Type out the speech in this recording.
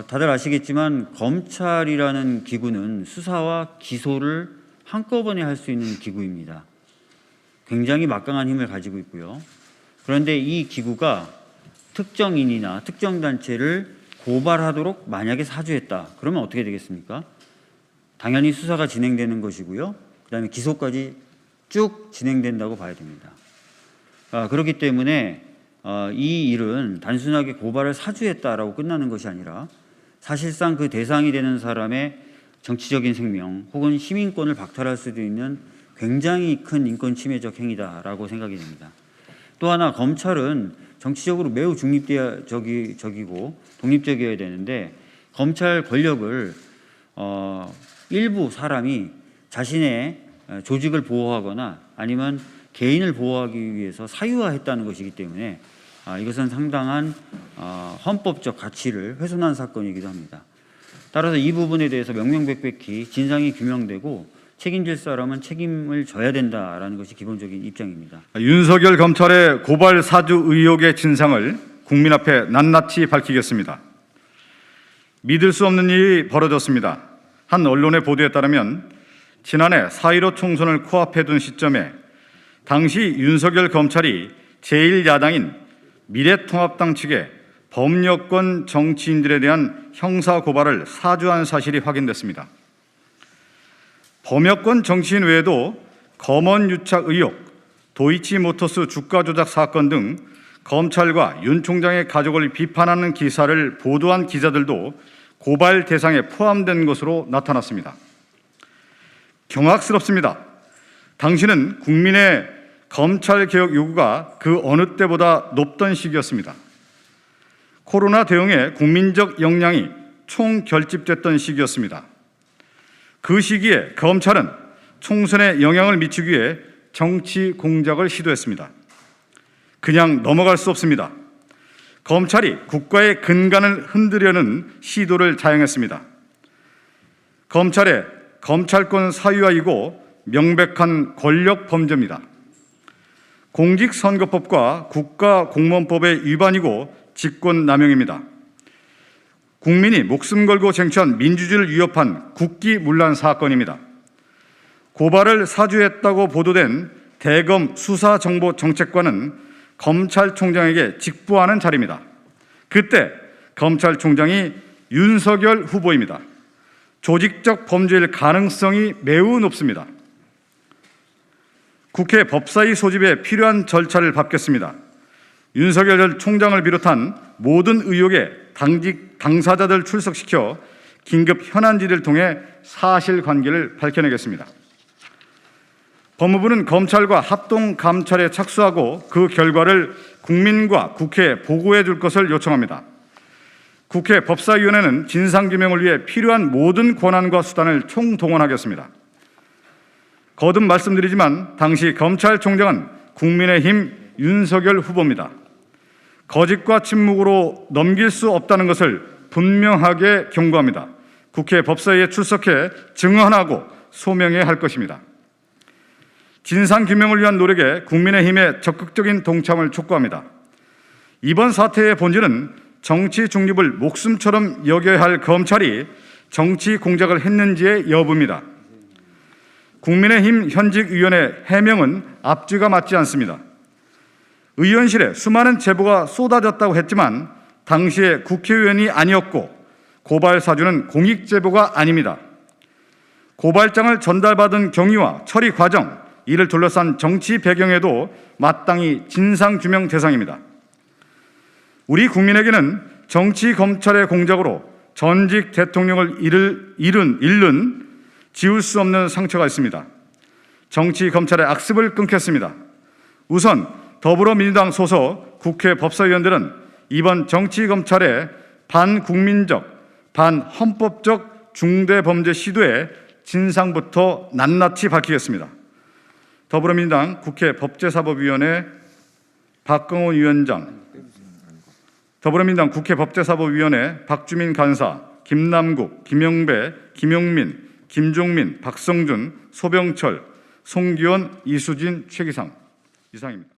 다들 아시겠지만 검찰이라는 기구는 수사와 기소를 한꺼번에 할 수 있는 기구입니다. 굉장히 막강한 힘을 가지고 있고요. 그런데 이 기구가 특정인이나 특정 단체를 고발하도록 만약에 사주했다. 그러면 어떻게 되겠습니까? 당연히 수사가 진행되는 것이고요. 그다음에 기소까지 쭉 진행된다고 봐야 됩니다. 그렇기 때문에 이 일은 단순하게 고발을 사주했다라고 끝나는 것이 아니라 사실상 그 대상이 되는 사람의 정치적인 생명 혹은 시민권을 박탈할 수도 있는 굉장히 큰 인권 침해적 행위다라고 생각이 됩니다. 또 하나 검찰은 정치적으로 매우 중립적이고 독립적이어야 되는데 검찰 권력을 일부 사람이 자신의 조직을 보호하거나 아니면 개인을 보호하기 위해서 사유화했다는 것이기 때문에 이것은 상당한 헌법적 가치를 훼손한 사건이기도 합니다. 따라서 이 부분에 대해서 명명백백히 진상이 규명되고 책임질 사람은 책임을 져야 된다라는 것이 기본적인 입장입니다. 윤석열 검찰의 고발 사주 의혹의 진상을 국민 앞에 낱낱이 밝히겠습니다. 믿을 수 없는 일이 벌어졌습니다. 한 언론의 보도에 따르면 지난해 4.15 총선을 코앞에 둔 시점에 당시 윤석열 검찰이 제1야당인 미래통합당 측에 범여권 정치인들에 대한 형사고발을 사주한 사실이 확인됐습니다. 범여권 정치인 외에도 검언유착 의혹, 도이치모터스 주가 조작 사건 등 검찰과 윤 총장의 가족을 비판하는 기사를 보도한 기자들도 고발 대상에 포함된 것으로 나타났습니다. 경악스럽습니다. 당시는 국민의 검찰개혁 요구가 그 어느 때보다 높던 시기였습니다. 코로나 대응에 국민적 역량이 총결집됐던 시기였습니다. 그 시기에 검찰은 총선에 영향을 미치기 위해 정치 공작을 시도했습니다. 그냥 넘어갈 수 없습니다. 검찰이 국가의 근간을 흔들려는 시도를 자행했습니다. 검찰의 검찰권 사유화이고 명백한 권력 범죄입니다. 공직선거법과 국가공무원법의 위반이고 직권남용입니다. 국민이 목숨 걸고 쟁취한 민주주의를 위협한 국기문란 사건입니다. 고발을 사주했다고 보도된 대검 수사정보정책관은 검찰총장에게 직보하는 자리입니다. 그때 검찰총장이 윤석열 후보입니다. 조직적 범죄일 가능성이 매우 높습니다. 국회 법사위 소집에 필요한 절차를 밟겠습니다. 윤석열 전 총장을 비롯한 모든 의혹의 당사자들 출석시켜 긴급 현안 질의를 통해 사실관계를 밝혀내겠습니다. 법무부는 검찰과 합동감찰에 착수하고 그 결과를 국민과 국회에 보고해 줄 것을 요청합니다. 국회 법사위원회는 진상규명을 위해 필요한 모든 권한과 수단을 총동원하겠습니다. 거듭 말씀드리지만 당시 검찰총장은 국민의힘 윤석열 후보입니다. 거짓과 침묵으로 넘길 수 없다는 것을 분명하게 경고합니다. 국회 법사위에 출석해 증언하고 소명해야 할 것입니다. 진상규명을 위한 노력에 국민의힘의 적극적인 동참을 촉구합니다. 이번 사태의 본질은 정치 중립을 목숨처럼 여겨야 할 검찰이 정치 공작을 했는지의 여부입니다. 국민의힘 현직위원회 해명은 앞뒤가 맞지 않습니다. 의원실에 수많은 제보가 쏟아졌다고 했지만 당시에 국회의원이 아니었고 고발 사주는 공익 제보가 아닙니다. 고발장을 전달받은 경위와 처리 과정, 이를 둘러싼 정치 배경에도 마땅히 진상규명 대상입니다. 우리 국민에게는 정치 검찰의 공작으로 전직 대통령을 잃는 지울 수 없는 상처가 있습니다. 정치 검찰의 악습을 끊겠습니다. 우선 더불어민주당 소속 국회 법사위원들은 이번 정치 검찰의 반국민적, 반헌법적 중대범죄 시도의 진상부터 낱낱이 밝히겠습니다. 더불어민주당 국회 법제사법위원회 박강원 위원장, 더불어민주당 국회 법제사법위원회 박주민 간사, 김남국, 김영배, 김용민, 김종민, 박성준, 소병철, 송기원, 이수진, 최기상 이상입니다.